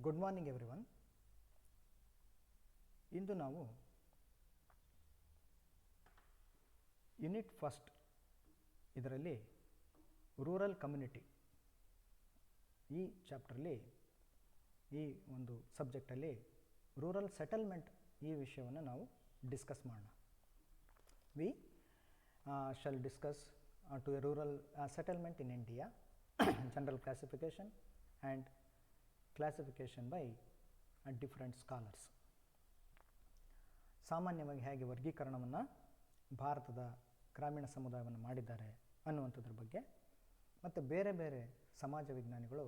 Good morning everyone. ಇಂದು ನಾವು unit first ಇದರಲ್ಲಿ ರೂರಲ್ ಕಮ್ಯುನಿಟಿ ಈ ಚಾಪ್ಟ್ರಲ್ಲಿ ಈ ಒಂದು ಸಬ್ಜೆಕ್ಟಲ್ಲಿ ರೂರಲ್ ಸೆಟಲ್ಮೆಂಟ್ ಈ ವಿಷಯವನ್ನು ನಾವು ಡಿಸ್ಕಸ್ ಮಾಡೋಣ. We shall discuss to a rural settlement in India, general classification and classification by different scholars. ಸಾಮಾನ್ಯವಾಗಿ ಹೇಗೆ ವರ್ಗೀಕರಣವನ್ನು ಭಾರತದ ಗ್ರಾಮೀಣ ಸಮುದಾಯವನ್ನು ಮಾಡಿದ್ದಾರೆ ಅನ್ನುವಂಥದ್ರ ಬಗ್ಗೆ ಮತ್ತು ಬೇರೆ ಬೇರೆ ಸಮಾಜ ವಿಜ್ಞಾನಿಗಳು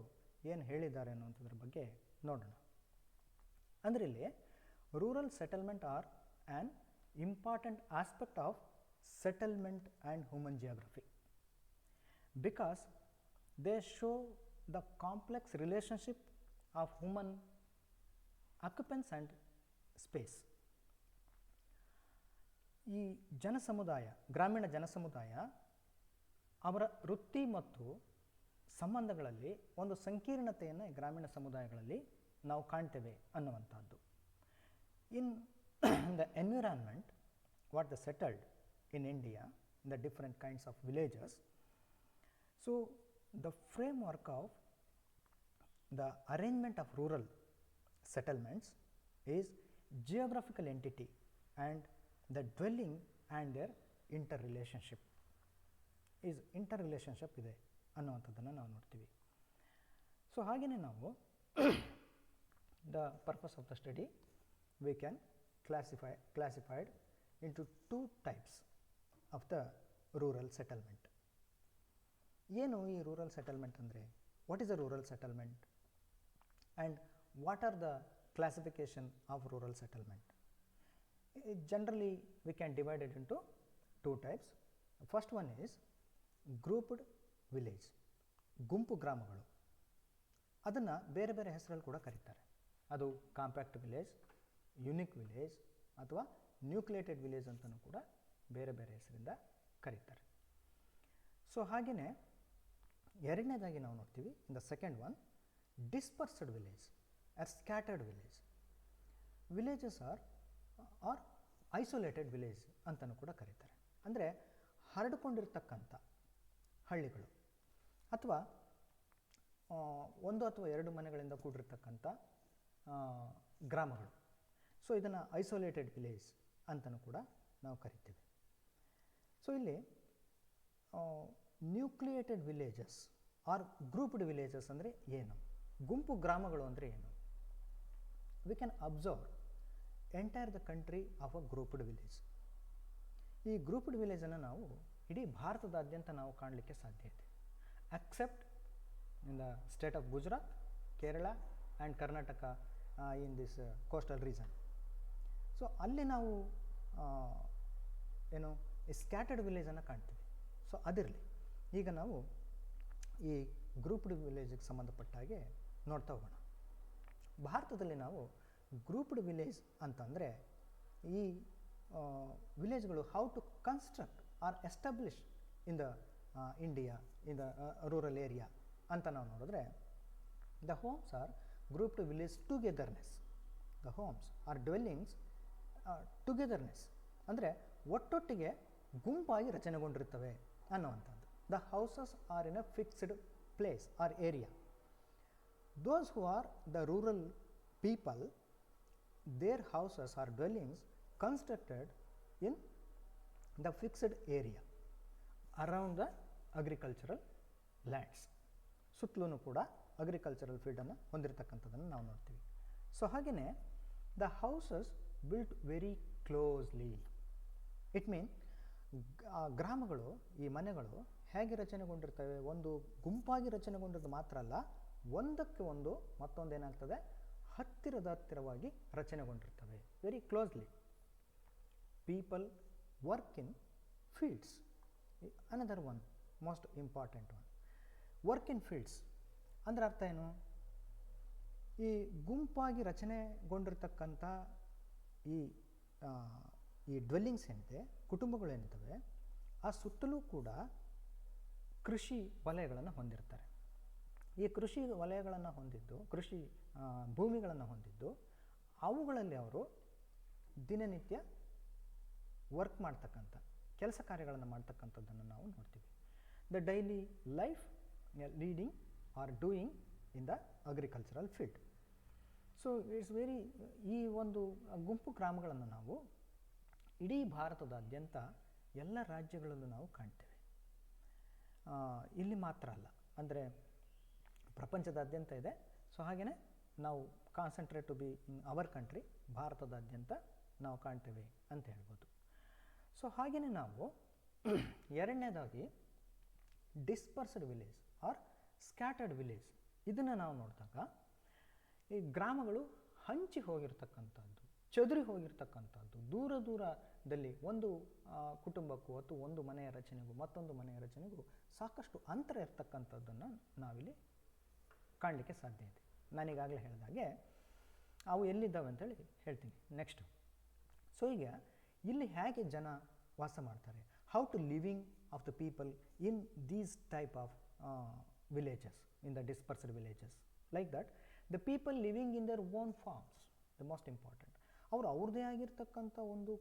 ಏನು ಹೇಳಿದ್ದಾರೆ ಅನ್ನುವಂಥದ್ರ ಬಗ್ಗೆ ನೋಡೋಣ. ಅಂದರೆ ಇಲ್ಲಿ rural settlement are an important aspect of settlement and human geography because they show the complex relationship of human occupance and space. ಈ ಜನಸಮುದಾಯ, ಗ್ರಾಮೀಣ ಜನಸಮುದಾಯ ಅವರ ವೃತ್ತಿ ಮತ್ತು ಸಂಬಂಧಗಳಲ್ಲಿ ಒಂದು ಸಂಕೀರ್ಣತೆಯನ್ನು ಗ್ರಾಮೀಣ ಸಮುದಾಯಗಳಲ್ಲಿ ನಾವು ಕಾಣ್ತೇವೆ ಅನ್ನುವಂಥದ್ದು. In the environment what the settled in India in the different kinds of villages, so the framework of the arrangement of rural settlements is geographical entity and the dwelling and their interrelationship ಇದೆ ಅನ್ನುವಂಥದ್ದನ್ನು ನಾವು ನೋಡ್ತೀವಿ. So ಹಾಗೆಯೇ ನಾವು the purpose of the study we can classified into 2 types of the rural settlement. ಏನು ಈ rural settlement ಅಂದರೆ, what is a rural settlement and what are the classification of rural settlement? Generally we can divide it into 2 types. First one is grouped village, ಗುಂಪು ಗ್ರಾಮಗಳು. ಅದನ್ನು ಬೇರೆ ಬೇರೆ ಹೆಸರಲ್ಲಿ ಕೂಡ ಕರೀತಾರೆ. ಅದು ಕಾಂಪ್ಯಾಕ್ಟ್ ವಿಲೇಜ್, ಯುನಿಕ್ ವಿಲೇಜ್ ಅಥವಾ ನ್ಯೂಕ್ಲಿಯೇಟೆಡ್ ವಿಲೇಜ್ ಅಂತಲೂ ಕೂಡ ಬೇರೆ ಬೇರೆ ಹೆಸರಿಂದ ಕರೀತಾರೆ. ಸೊ ಹಾಗೆಯೇ ಎರಡನೇದಾಗಿ ನಾವು ನೋಡ್ತೀವಿ in the second one, dispersed village or scattered village. Villages are isolated village ಅಂತಲೂ ಕೂಡ ಕರೀತಾರೆ. ಅಂದರೆ ಹರಡಿಕೊಂಡಿರ್ತಕ್ಕಂಥ ಹಳ್ಳಿಗಳು ಅಥವಾ ಒಂದು ಅಥವಾ ಎರಡು ಮನೆಗಳಿಂದ ಕೂಡಿರ್ತಕ್ಕಂಥ ಗ್ರಾಮಗಳು. ಸೊ ಇದನ್ನು ಐಸೋಲೇಟೆಡ್ ವಿಲೇಜ್ ಅಂತಲೂ ಕೂಡ ನಾವು ಕರಿತೀವಿ. ಸೊ ಇಲ್ಲಿ nucleated villages or grouped villages ಅಂದರೆ ಏನು, ಗುಂಪು ಗ್ರಾಮಗಳು ಅಂದರೆ ಏನು? We can observe entire the country of a grouped village. ಈ ಗ್ರೂಪ್ಡ್ ವಿಲೇಜನ್ನು ನಾವು ಇಡೀ ಭಾರತದಾದ್ಯಂತ ನಾವು ಕಾಣಲಿಕ್ಕೆ ಸಾಧ್ಯ ಇದೆ, except in the state of Gujarat, Kerala and Karnataka in this coastal region. So ಅಲ್ಲಿ ನಾವು ಏನು ಈ ಸ್ಕ್ಯಾಟರ್ಡ್ ವಿಲೇಜನ್ನು ಕಾಣ್ತೀವಿ. ಸೊ ಅದಿರಲಿ, ಈಗ ನಾವು ಈ ಗ್ರೂಪ್ಡ್ ವಿಲೇಜಿಗೆ ಸಂಬಂಧಪಟ್ಟ ಹಾಗೆ ನೋಡ್ತಾ ಹೋಗೋಣ. ಭಾರತದಲ್ಲಿ ನಾವು ಗ್ರೂಪ್ಡ್ ವಿಲೇಜ್ ಅಂತಂದರೆ ಈ ವಿಲೇಜ್ಗಳು how to construct or establish in the India in the rural area ಅಂತ ನಾವು ನೋಡಿದ್ರೆ, the homes are grouped village togetherness. The homes are dwellings togetherness ಅಂದರೆ ಒಟ್ಟೊಟ್ಟಿಗೆ ಗುಂಪಾಗಿ ರಚನೆಗೊಂಡಿರ್ತವೆ ಅನ್ನುವಂಥದ್ದು. The houses are in a fixed place or area. Those who are the rural people, their houses or dwellings constructed in the fixed area around the agricultural lands. ಸುತ್ತಲೂ ಕೂಡ agricultural ಫೀಲ್ಡನ್ನು ಹೊಂದಿರತಕ್ಕಂಥದ್ದನ್ನು ನಾವು ನೋಡ್ತೀವಿ. So ಹಾಗೆಯೇ the houses built very closely. It mean ಗ್ರಾಮಗಳು, ಈ ಮನೆಗಳು ಹೇಗೆ ರಚನೆಗೊಂಡಿರ್ತವೆ, ಒಂದು ಗುಂಪಾಗಿ ರಚನೆಗೊಂಡಿದ್ದು ಮಾತ್ರ ಅಲ್ಲ, ಒಂದಕ್ಕೆ ಒಂದು ಮತ್ತೊಂದು ಏನಾಗ್ತದೆ, ಹತ್ತಿರವಾಗಿ ರಚನೆಗೊಂಡಿರ್ತವೆ, very closely. People work in fields, another one most important one. Work in fields ಅಂದರೆ ಅರ್ಥ ಏನು? ಈ ಗುಂಪಾಗಿ ರಚನೆಗೊಂಡಿರ್ತಕ್ಕಂಥ ಈ ಡ್ವೆಲ್ಲಿಂಗ್ಸ್ ಏನಿದೆ, ಕುಟುಂಬಗಳು ಏನಿರ್ತವೆ, ಆ ಸುತ್ತಲೂ ಕೂಡ ಕೃಷಿ ವಲಯಗಳನ್ನು ಹೊಂದಿರ್ತಾರೆ. ಈ ಕೃಷಿ ವಲಯಗಳನ್ನು ಹೊಂದಿದ್ದು, ಕೃಷಿ ಭೂಮಿಗಳನ್ನು ಹೊಂದಿದ್ದು, ಅವುಗಳಲ್ಲಿ ಅವರು ದಿನನಿತ್ಯ ವರ್ಕ್ ಮಾಡ್ತಕ್ಕಂಥ ಕೆಲಸ ಕಾರ್ಯಗಳನ್ನು ಮಾಡ್ತಕ್ಕಂಥದ್ದನ್ನು ನಾವು ನೋಡ್ತೀವಿ. The daily life leading are doing in the agricultural field. So it's very, ಈ ಒಂದು ಗುಂಪು ಗ್ರಾಮಗಳನ್ನು ನಾವು ಇಡೀ ಭಾರತದಾದ್ಯಂತ ಎಲ್ಲ ರಾಜ್ಯಗಳಲ್ಲೂ ನಾವು ಕಾಣ್ತೇವೆ. ಇಲ್ಲಿ ಮಾತ್ರ ಅಲ್ಲ, ಅಂದರೆ ಪ್ರಪಂಚದಾದ್ಯಂತ ಇದೆ. ಸೊ ಹಾಗೆಯೇ ನಾವು concentrate to be in our country, ಭಾರತದಾದ್ಯಂತ ನಾವು ಕಾಣ್ತೇವೆ ಅಂತ ಹೇಳ್ಬೋದು. ಸೊ ಹಾಗೆಯೇ ನಾವು ಎರಡನೇದಾಗಿ dispersed village or scattered village, ಇದನ್ನು ನಾವು ನೋಡಿದಾಗ ಈ ಗ್ರಾಮಗಳು ಹಂಚಿ ಹೋಗಿರ್ತಕ್ಕಂಥದ್ದು, ಚದುರಿ ಹೋಗಿರ್ತಕ್ಕಂಥದ್ದು, ದೂರ ದೂರದಲ್ಲಿ ಒಂದು ಕುಟುಂಬಕ್ಕೂ ಅಥವಾ ಒಂದು ಮನೆಯ ರಚನೆಗೂ ಮತ್ತೊಂದು ಮನೆಯ ರಚನೆಗೂ ಸಾಕಷ್ಟು ಅಂತರ ಇರ್ತಕ್ಕಂಥದ್ದನ್ನು ನಾವಿಲ್ಲಿ ಕಾಣಲಿಕ್ಕೆ ಸಾಧ್ಯ ಇದೆ. ನಾನೀಗಾಗಲೇ ಹೇಳಿದಾಗೆ ಅವು ಎಲ್ಲಿದ್ದಾವೆ ಅಂತೇಳಿ ಹೇಳ್ತೀನಿ ನೆಕ್ಸ್ಟು. ಸೊ ಈಗ ಇಲ್ಲಿ ಹೇಗೆ ಜನ ವಾಸ ಮಾಡ್ತಾರೆ, how to living of the people in these type of villages, in the dispersed villages like that the people living in their own farms, the most important. ಅವರು ಅವ್ರದ್ದೇ ಆಗಿರ್ತಕ್ಕಂಥ ಒಂದು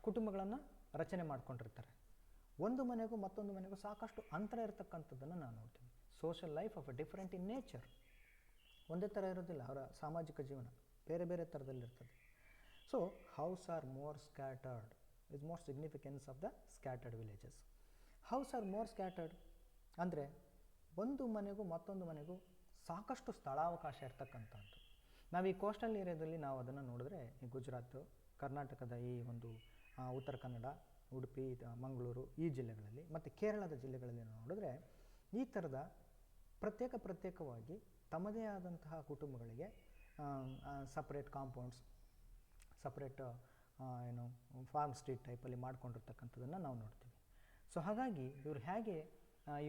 ಕುಟುಂಬಗಳನ್ನು ರಚನೆ ಮಾಡ್ಕೊಂಡಿರ್ತಾರೆ. ಒಂದು ಮನೆಗೂ ಮತ್ತೊಂದು ಮನೆಗೂ ಸಾಕಷ್ಟು ಅಂತರ ಇರತಕ್ಕಂಥದ್ದನ್ನು ನಾವು ನೋಡ್ತೀವಿ. Social life of a different in nature, ಒಂದೇ ಥರ ಇರೋದಿಲ್ಲ, ಅವರ ಸಾಮಾಜಿಕ ಜೀವನ ಬೇರೆ ಬೇರೆ ಥರದಲ್ಲಿರ್ತದೆ. So house are more scattered is more significance of the scattered villages. House are more scattered ಅಂದರೆ ಒಂದು ಮನೆಗೂ ಮತ್ತೊಂದು ಮನೆಗೂ ಸಾಕಷ್ಟು ಸ್ಥಳಾವಕಾಶ ಇರ್ತಕ್ಕಂಥದ್ದು. ನಾವು ಈ ಕೋಸ್ಟಲ್ ಏರಿಯಾದಲ್ಲಿ ನಾವು ಅದನ್ನು ನೋಡಿದ್ರೆ, ಈ ಗುಜರಾತು, ಕರ್ನಾಟಕದ ಈ ಒಂದು ಉತ್ತರ ಕನ್ನಡ, ಉಡುಪಿ, ಮಂಗಳೂರು ಈ ಜಿಲ್ಲೆಗಳಲ್ಲಿ ಮತ್ತು ಕೇರಳದ ಜಿಲ್ಲೆಗಳಲ್ಲಿ ನೋಡಿದ್ರೆ ಈ ಥರದ ಪ್ರತ್ಯೇಕವಾಗಿ ತಮ್ಮದೇ ಆದಂತಹ ಕುಟುಂಬಗಳಿಗೆ separate compounds, separate farm street ಟೈಪಲ್ಲಿ ಮಾಡ್ಕೊಂಡಿರ್ತಕ್ಕಂಥದ್ದನ್ನು ನಾವು ನೋಡ್ತೀವಿ. ಸೊ ಹಾಗಾಗಿ ಇವರು ಹೇಗೆ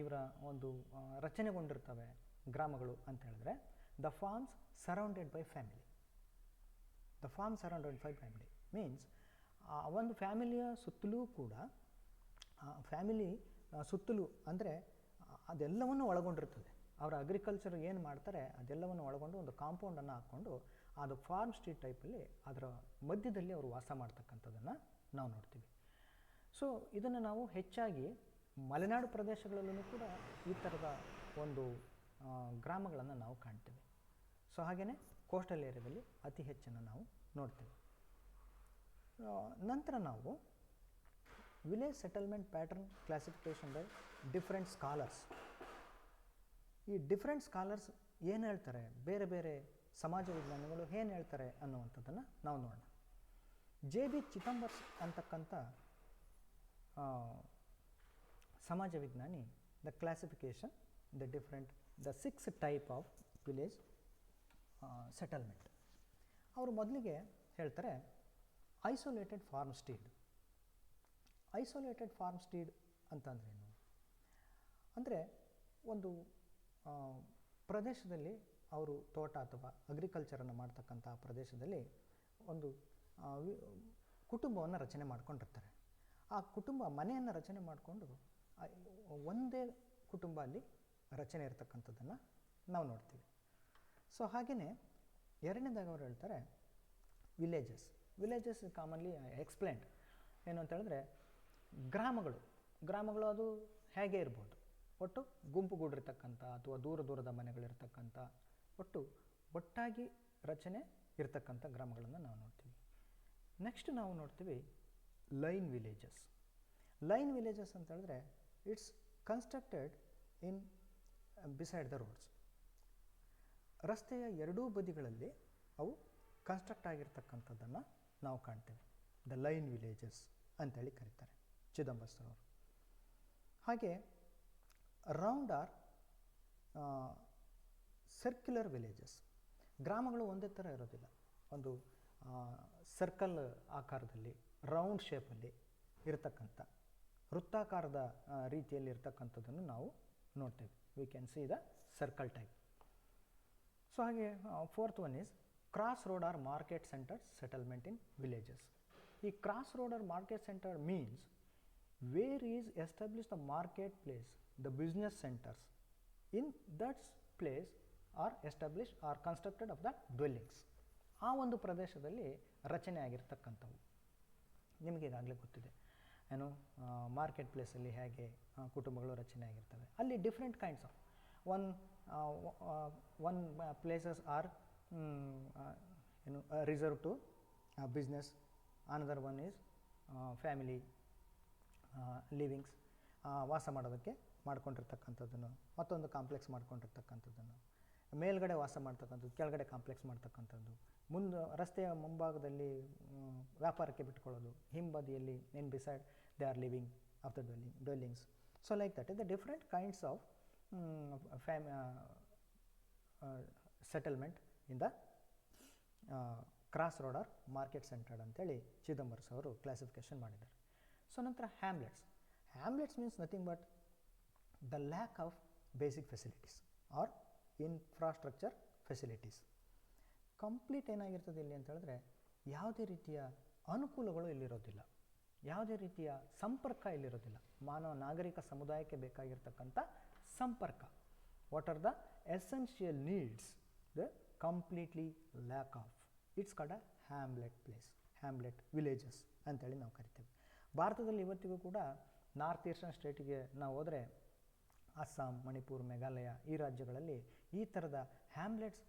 ಇವರ ಒಂದು ರಚನೆಗೊಂಡಿರ್ತವೆ ಗ್ರಾಮಗಳು ಅಂತ ಹೇಳಿದ್ರೆ, the farms surrounded by family. The farm surrounded by family means ಒಂದು ಫ್ಯಾಮಿಲಿಯ ಸುತ್ತಲೂ ಕೂಡ, ಫ್ಯಾಮಿಲಿ ಸುತ್ತಲೂ ಅಂದರೆ ಅದೆಲ್ಲವನ್ನು ಒಳಗೊಂಡಿರ್ತದೆ. ಅವರ ಅಗ್ರಿಕಲ್ಚರ್ ಏನು ಮಾಡ್ತಾರೆ ಅದೆಲ್ಲವನ್ನು ಒಳಗೊಂಡು ಒಂದು ಕಾಂಪೌಂಡನ್ನು ಹಾಕ್ಕೊಂಡು ಅದು ಫಾರ್ಮ್ ಸ್ಟ್ರೀಟ್ ಟೈಪಲ್ಲಿ ಅದರ ಮಧ್ಯದಲ್ಲಿ ಅವರು ವಾಸ ಮಾಡ್ತಕ್ಕಂಥದ್ದನ್ನು ನಾವು ನೋಡ್ತೀವಿ. ಸೊ ಇದನ್ನು ನಾವು ಹೆಚ್ಚಾಗಿ ಮಲೆನಾಡು ಪ್ರದೇಶಗಳಲ್ಲೂ ಕೂಡ ಈ ಥರದ ಒಂದು ಗ್ರಾಮಗಳನ್ನು ನಾವು ಕಾಣ್ತೀವಿ. ಸೊ ಹಾಗೆಯೇ ಕೋಸ್ಟಲ್ ಏರಿಯಾದಲ್ಲಿ ಅತಿ ಹೆಚ್ಚನ್ನು ನಾವು ನೋಡ್ತೀವಿ. ನಂತರ ನಾವು village settlement pattern classification by different scholars. ಈ ಡಿಫ್ರೆಂಟ್ ಸ್ಕಾಲರ್ಸ್ ಏನು ಹೇಳ್ತಾರೆ, ಬೇರೆ ಬೇರೆ ಸಮಾಜ ವಿಜ್ಞಾನಿಗಳು ಏನು ಹೇಳ್ತಾರೆ ಅನ್ನುವಂಥದ್ದನ್ನು ನಾವು ನೋಡೋಣ. JB ಚಿದಂಬರ್ಸ್ ಅಂತಕ್ಕಂಥ ಸಮಾಜ ವಿಜ್ಞಾನಿ the classification the 6 type of village settlement. ಅವರು ಮೊದಲಿಗೆ ಹೇಳ್ತಾರೆ isolated form steed. Isolated form steed ಅಂತಂದ್ರೇನು ಅಂದರೆ, ಒಂದು ಪ್ರದೇಶದಲ್ಲಿ ಅವರು ತೋಟ ಅಥವಾ ಅಗ್ರಿಕಲ್ಚರನ್ನು ಮಾಡ್ತಕ್ಕಂಥ ಪ್ರದೇಶದಲ್ಲಿ ಒಂದು ಕುಟುಂಬವನ್ನು ರಚನೆ ಮಾಡ್ಕೊಂಡಿರ್ತಾರೆ. ಆ ಕುಟುಂಬ ಮನೆಯನ್ನು ರಚನೆ ಮಾಡಿಕೊಂಡು ಒಂದೇ ಕುಟುಂಬ ಅಲ್ಲಿ ರಚನೆ ಇರತಕ್ಕಂಥದ್ದನ್ನು ನಾವು ನೋಡ್ತೀವಿ. ಸೊ ಹಾಗೆಯೇ ಎರಡನೇದಾಗಿ ಅವರು ಹೇಳ್ತಾರೆ ವಿಲೇಜಸ್ ಕಾಮನ್ಲಿ ಎಕ್ಸ್ಪ್ಲೇನ್ಡ್ ಏನು ಅಂತ ಹೇಳಿದ್ರೆ, ಗ್ರಾಮಗಳು ಅದು ಹೇಗೆ ಇರ್ಬೋದು, ಒಟ್ಟು ಗುಂಪುಗೂಡಿರ್ತಕ್ಕಂಥ ಅಥವಾ ದೂರದ ಮನೆಗಳಿರ್ತಕ್ಕಂಥ ಒಟ್ಟಾಗಿ ರಚನೆ ಇರ್ತಕ್ಕಂಥ ಗ್ರಾಮಗಳನ್ನು ನಾವು ನೋಡ್ತೀವಿ. ನೆಕ್ಸ್ಟ್ ನಾವು ನೋಡ್ತೀವಿ ಲೈನ್ ವಿಲೇಜಸ್ ಅಂತ ಹೇಳಿದ್ರೆ, it's constructed in beside the roads. ರಸ್ತೆಯ ಎರಡೂ ಬದಿಗಳಲ್ಲಿ ಅವು ಕನ್ಸ್ಟ್ರಕ್ಟ್ ಆಗಿರ್ತಕ್ಕಂಥದ್ದನ್ನು ನಾವು ಕಾಣ್ತೇವೆ. ದ ಲೈನ್ ವಿಲೇಜಸ್ ಅಂತೇಳಿ ಕರೀತಾರೆ ಚಿದಂಬರಸರವರು. ಹಾಗೆ ರೌಂಡ್ ಆರ್ ಸರ್ಕ್ಯುಲರ್ ವಿಲೇಜಸ್. ಗ್ರಾಮಗಳು ಒಂದೇ ಥರ ಇರೋದಿಲ್ಲ, ಒಂದು ಸರ್ಕಲ್ ಆಕಾರದಲ್ಲಿ ರೌಂಡ್ ಶೇಪಲ್ಲಿ ಇರತಕ್ಕಂಥ ವೃತ್ತಾಕಾರದ ರೀತಿಯಲ್ಲಿ ಇರ್ತಕ್ಕಂಥದ್ದನ್ನು ನಾವು ನೋಡ್ತೇವೆ. We can see the circle type. So ಹಾಗೆ fourth one is cross road or market center settlement in villages. ಈ cross road or market center means where is establish the market place, the business centers in that place are establish or constructed of the dwellings. ಆ ಒಂದು ಪ್ರದೇಶದಲ್ಲಿ ರಚನೆ ಆಗಿರ್ತಕ್ಕಂಥವು. ನಿಮಗೆ ಈಗಾಗಲೇ ಗೊತ್ತಿದೆ ಏನು, market ಪ್ಲೇಸಲ್ಲಿ ಹೇಗೆ ಕುಟುಂಬಗಳು ರಚನೆ ಆಗಿರ್ತವೆ. ಅಲ್ಲಿ different kinds of one places are reserve to business, another one is family livings, ವಾಸ ಮಾಡೋದಕ್ಕೆ ಮಾಡ್ಕೊಂಡಿರ್ತಕ್ಕಂಥದ್ದನ್ನು, ಮತ್ತೊಂದು ಕಾಂಪ್ಲೆಕ್ಸ್ ಮಾಡ್ಕೊಂಡಿರ್ತಕ್ಕಂಥದ್ದನ್ನು, ಮೇಲ್ಗಡೆ ವಾಸ ಮಾಡ್ತಕ್ಕಂಥದ್ದು, ಕೆಳಗಡೆ ಕಾಂಪ್ಲೆಕ್ಸ್ ಮಾಡ್ತಕ್ಕಂಥದ್ದು, ರಸ್ತೆಯ ಮುಂಭಾಗದಲ್ಲಿ ವ್ಯಾಪಾರಕ್ಕೆ ಬಿಟ್ಕೊಳ್ಳೋದು, ಹಿಂಬದಿಯಲ್ಲಿ in beside they are living of the dwellings. So like that the different kinds of settlement in the cross road or market centered ಅಂತೇಳಿ ಚಿದಂಬರಸ್ ಅವರು ಕ್ಲಾಸಿಫಿಕೇಶನ್ ಮಾಡಿದ್ದಾರೆ. ಸೊ ನಂತರ hamlets. Hamlets means nothing but the lack of basic facilities or infrastructure facilities. Complete ಏನಾಗಿರ್ತದೆ ಇಲ್ಲಿ ಅಂತ ಹೇಳಿದ್ರೆ ಯಾವುದೇ ರೀತಿಯ ಅನುಕೂಲಗಳು ಇಲ್ಲಿರೋದಿಲ್ಲ, ಯಾವುದೇ ರೀತಿಯ ಸಂಪರ್ಕ ಇಲ್ಲಿರೋದಿಲ್ಲ. ಮಾನವ ನಾಗರಿಕ ಸಮುದಾಯಕ್ಕೆ ಬೇಕಾಗಿರ್ತಕ್ಕಂಥ ಸಂಪರ್ಕ, what are the essential needs the completely lack of. It's called a Hamlet place, Hamlet villages ಅಂತೇಳಿ ನಾವು ಕರಿತೇವೆ. ಭಾರತದಲ್ಲಿ ಇವತ್ತಿಗೂ ಕೂಡ ನಾರ್ತ್ ಈಸ್ಟರ್ನ್ ಸ್ಟೇಟಿಗೆ ನಾವು ಹೋದರೆ ಅಸ್ಸಾಂ, ಮಣಿಪುರ್, ಮೇಘಾಲಯ ಈ ರಾಜ್ಯಗಳಲ್ಲಿ ಈ ಥರದ ಹ್ಯಾಮ್ಲೆಟ್ಸ್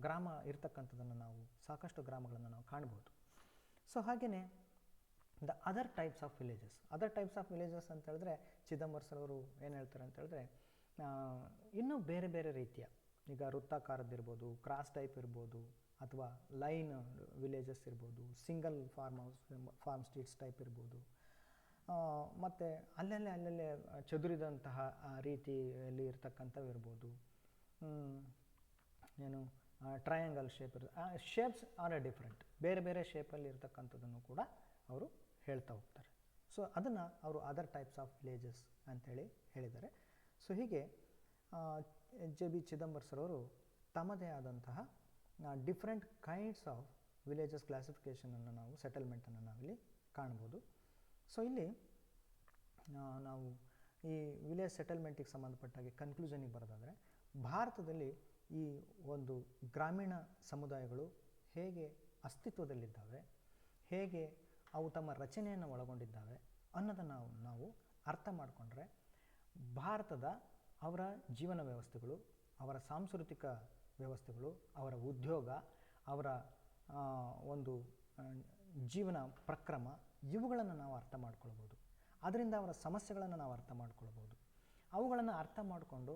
ಗ್ರಾಮ ಇರ್ತಕ್ಕಂಥದ್ದನ್ನು ನಾವು ಸಾಕಷ್ಟು ಗ್ರಾಮಗಳನ್ನು ನಾವು ಕಾಣ್ಬೋದು. ಸೊ ಹಾಗೆಯೇ the other types of villages. Other types of villages ಅಂತ ಹೇಳಿದ್ರೆ ಚಿದಂಬರಸ್ ಅವರು ಏನು ಹೇಳ್ತಾರೆ ಅಂತ ಹೇಳಿದ್ರೆ ಇನ್ನೂ ಬೇರೆ ಬೇರೆ ರೀತಿಯ, ಈಗ ವೃತ್ತಾಕಾರದ್ದಿರ್ಬೋದು, ಕ್ರಾಸ್ ಟೈಪ್ ಇರ್ಬೋದು, ಅಥವಾ ಲೈನ್ ವಿಲೇಜಸ್ ಇರ್ಬೋದು, ಸಿಂಗಲ್ ಫಾರ್ಮ್ ಸ್ಟ್ರೀಟ್ಸ್ ಟೈಪ್ ಇರ್ಬೋದು, ಮತ್ತು ಅಲ್ಲಲ್ಲೇ ಚದುರಿದಂತಹ ರೀತಿಯಲ್ಲಿ ಇರ್ತಕ್ಕಂಥವು ಇರ್ಬೋದು, ಏನು ಟ್ರಯಾಂಗಲ್ ಶೇಪ್ ಇರುತ್ತೆ. ಶೇಪ್ಸ್ ಆರ್ ಡಿಫ್ರೆಂಟ್, ಬೇರೆ ಬೇರೆ ಶೇಪಲ್ಲಿ ಇರ್ತಕ್ಕಂಥದ್ದನ್ನು ಕೂಡ ಅವರು ಹೇಳ್ತಾ ಹೋಗ್ತಾರೆ. ಸೊ ಅದನ್ನು ಅವರು ಅದರ್ ಟೈಪ್ಸ್ ಆಫ್ ವಿಲೇಜಸ್ ಅಂಥೇಳಿ ಹೇಳಿದ್ದಾರೆ. ಸೊ ಹೀಗೆ ಜೆ ಬಿ ಚಿದಂಬರಸರವರು ತಮ್ಮದೇ ಆದಂತಹ ಡಿಫ್ರೆಂಟ್ ಕೈಂಡ್ಸ್ ಆಫ್ ವಿಲೇಜಸ್ ಕ್ಲಾಸಿಫಿಕೇಷನನ್ನು ನಾವು, ಸೆಟಲ್ಮೆಂಟನ್ನು ನಾವಿಲ್ಲಿ ಕಾಣ್ಬೋದು. ಸೊ ಇಲ್ಲಿ ನಾವು ಈ ವಿಲೇಜ್ ಸೆಟಲ್ಮೆಂಟಿಗೆ ಸಂಬಂಧಪಟ್ಟಾಗೆ ಕನ್ಕ್ಲೂಷನಿಗೆ ಬರೋದಾದರೆ, ಭಾರತದಲ್ಲಿ ಈ ಒಂದು ಗ್ರಾಮೀಣ ಸಮುದಾಯಗಳು ಹೇಗೆ ಅಸ್ತಿತ್ವದಲ್ಲಿದ್ದಾವೆ, ಹೇಗೆ ಅವು ತಮ್ಮ ರಚನೆಯನ್ನು ಒಳಗೊಂಡಿದ್ದಾವೆ ಅನ್ನೋದನ್ನು ನಾವು ಅರ್ಥ ಮಾಡಿಕೊಂಡ್ರೆ ಭಾರತದ ಅವರ ಜೀವನ ವ್ಯವಸ್ಥೆಗಳು, ಅವರ ಸಾಂಸ್ಕೃತಿಕ ವ್ಯವಸ್ಥೆಗಳು, ಅವರ ಉದ್ಯೋಗ, ಅವರ ಒಂದು ಜೀವನ ಪ್ರಕ್ರಮ, ಇವುಗಳನ್ನು ನಾವು ಅರ್ಥ ಮಾಡ್ಕೊಳ್ಬೋದು. ಅದರಿಂದ ಅವರ ಸಮಸ್ಯೆಗಳನ್ನು ನಾವು ಅರ್ಥ ಮಾಡ್ಕೊಳ್ಬೋದು. ಅವುಗಳನ್ನು ಅರ್ಥ ಮಾಡಿಕೊಂಡು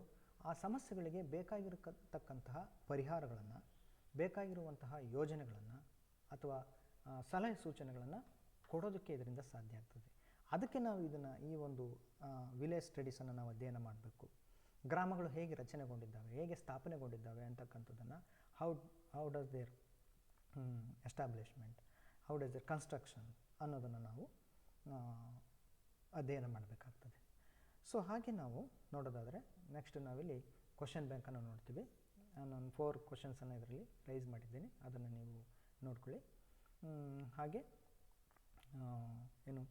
ಆ ಸಮಸ್ಯೆಗಳಿಗೆ ಬೇಕಾಗಿರತಕ್ಕಂತಹ ಪರಿಹಾರಗಳನ್ನು, ಬೇಕಾಗಿರುವಂತಹ ಯೋಜನೆಗಳನ್ನು ಅಥವಾ ಸಲಹೆ ಸೂಚನೆಗಳನ್ನು ಕೊಡೋದಕ್ಕೆ ಇದರಿಂದ ಸಾಧ್ಯ ಆಗ್ತದೆ. ಅದಕ್ಕೆ ನಾವು ಈ ಒಂದು ವಿಲೇಜ್ ಸ್ಟಡೀಸನ್ನು ನಾವು ಅಧ್ಯಯನ ಮಾಡಬೇಕು. ಗ್ರಾಮಗಳು ಹೇಗೆ ರಚನೆಗೊಂಡಿದ್ದಾವೆ, ಹೇಗೆ ಸ್ಥಾಪನೆಗೊಂಡಿದ್ದಾವೆ ಅಂತಕ್ಕಂಥದ್ದನ್ನು, how does their establishment, how does their construction ಅನ್ನೋದನ್ನು ನಾವು ಅಧ್ಯಯನ ಮಾಡಬೇಕಾಗ್ತದೆ. ಸೊ ಹಾಗೆ ನಾವು ನೋಡೋದಾದರೆ ನೆಕ್ಸ್ಟ್ ನಾವಿಲ್ಲಿ ಕ್ವಶನ್ ಬ್ಯಾಂಕನ್ನು ನೋಡ್ತೀವಿ. ನಾನು 4 ಕ್ವಶನ್ಸನ್ನು ಇದರಲ್ಲಿ ರೈಸ್ ಮಾಡಿದ್ದೀನಿ, ಅದನ್ನು ನೀವು ನೋಡ್ಕೊಳ್ಳಿ. ಹಾಗೆ ಏನು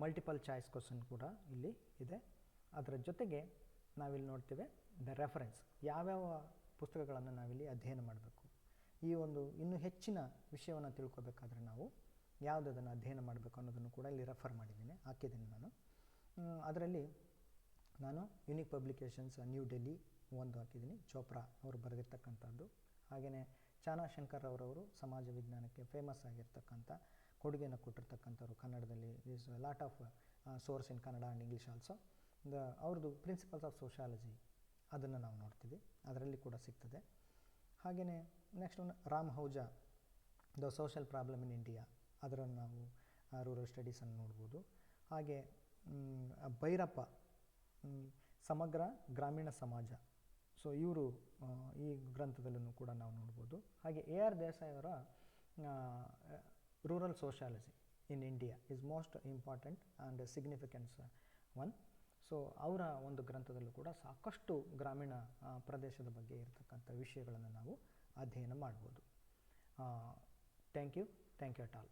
ಮಲ್ಟಿಪಲ್ ಚಾಯ್ಸ್ ಕ್ವಶನ್ ಕೂಡ ಇಲ್ಲಿ ಇದೆ. ಅದರ ಜೊತೆಗೆ ನಾವಿಲ್ಲಿ ನೋಡ್ತೇವೆ ದ ರೆಫರೆನ್ಸ್, ಯಾವ್ಯಾವ ಪುಸ್ತಕಗಳನ್ನು ನಾವಿಲ್ಲಿ ಅಧ್ಯಯನ ಮಾಡಬೇಕು. ಈ ಒಂದು ಇನ್ನೂ ಹೆಚ್ಚಿನ ವಿಷಯವನ್ನು ತಿಳ್ಕೊಬೇಕಾದ್ರೆ ನಾವು ಯಾವುದನ್ನು ಅಧ್ಯಯನ ಮಾಡಬೇಕು ಅನ್ನೋದನ್ನು ಕೂಡ ಇಲ್ಲಿ ರೆಫರ್ ಮಾಡಿದ್ದೀನಿ, ಹಾಕಿದ್ದೀನಿ ನಾನು. ಅದರಲ್ಲಿ ನಾನು ಯುನಿಕ್ ಪಬ್ಲಿಕೇಶನ್ಸ್ ನ್ಯೂ ಡೆಲ್ಲಿ ಒಂದು ಹಾಕಿದ್ದೀನಿ, ಚೋಪ್ರಾ ಅವರು ಬರೆದಿರ್ತಕ್ಕಂಥದ್ದು. ಹಾಗೆಯೇ ಚಾನಾ ಶಂಕರ್ ಅವರವರು ಸಮಾಜ ವಿಜ್ಞಾನಕ್ಕೆ ಫೇಮಸ್ ಆಗಿರ್ತಕ್ಕಂಥ ಕೊಡುಗೆಯನ್ನು ಕೊಟ್ಟಿರ್ತಕ್ಕಂಥವ್ರು ಕನ್ನಡದಲ್ಲಿ. Is lot of source in Kannada and English also. ಅವ್ರದ್ದು ಪ್ರಿನ್ಸಿಪಲ್ಸ್ ಆಫ್ ಸೋಷಾಲಜಿ ಅದನ್ನು ನಾವು ನೋಡ್ತೀವಿ, ಅದರಲ್ಲಿ ಕೂಡ ಸಿಗ್ತದೆ. ಹಾಗೆಯೇ next Ram Ahuja the social problem in India, ಅದರಲ್ಲಿ ನಾವು ರೂರಲ್ ಸ್ಟಡೀಸನ್ನು ನೋಡ್ಬೋದು. ಹಾಗೆ ಭೈರಪ್ಪ ಸಮಗ್ರ ಗ್ರಾಮೀಣ ಸಮಾಜ, ಸೊ ಇವರು ಈ ಗ್ರಂಥದಲ್ಲೂ ಕೂಡ ನಾವು ನೋಡ್ಬೋದು. ಹಾಗೆ ಎ ಆರ್ ದೇಸಾಯಿ ಅವರ rural sociology in India is most important and significance one. So ಅವರ ಒಂದು ಗ್ರಂಥದಲ್ಲೂ ಕೂಡ ಸಾಕಷ್ಟು ಗ್ರಾಮೀಣ ಪ್ರದೇಶದ ಬಗ್ಗೆ ಇರತಕ್ಕಂಥ ವಿಷಯಗಳನ್ನು ನಾವು ಅಧ್ಯಯನ ಮಾಡ್ಬೋದು. Thank you at all.